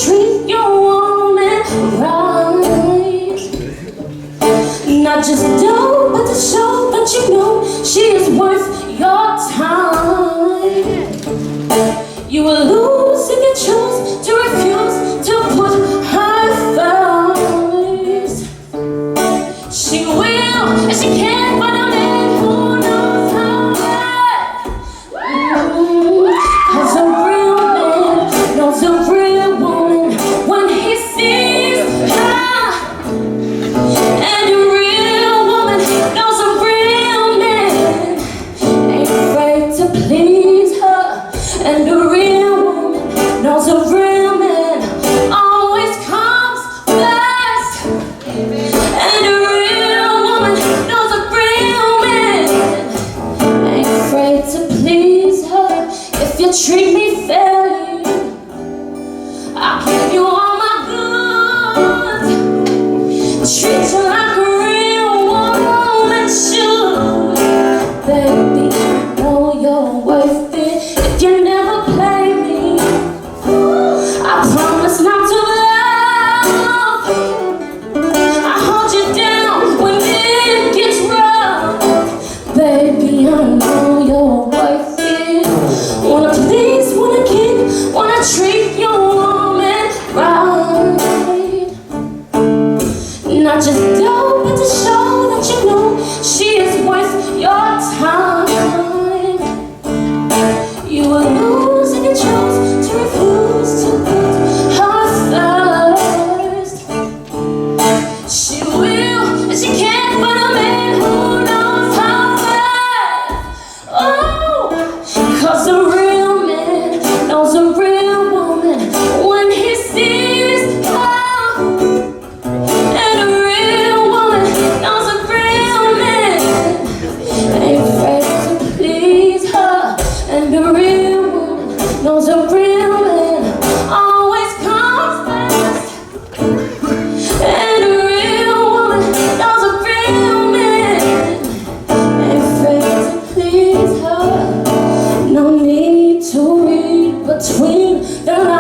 treat your woman right, not just do, but to show that you know she is worth your time. You will lose if you choose to refuse to put her first. She will, and she can't find a man who knows her best. 'Cause a real man knows a real woman when he sees her, and a real woman knows a real man ain't afraid to please her, and a real woman knows a real man always comes first, and a real woman knows a real man ain't afraid to please her. If you treat me fairly, I'll give you all my goods, treat you like a real woman should. Baby, I know you're worth it if you never play me. I promise not to love. I hold you down when it gets rough. Baby, I know you're worth it. Wanna please, wanna keep, wanna treat your woman right, not just do, but to show that you know she is worth your time. You will lose if you choose to refuse to put her first. She will, and she can't find a man who knows her best. Oh, 'cause a real man knows a real woman when he sees her, and a real woman knows a real man ain't afraid to please her, and a real woman knows a real man always comes first, and a real woman knows a real man ain't afraid to please her. No need to read between the lines.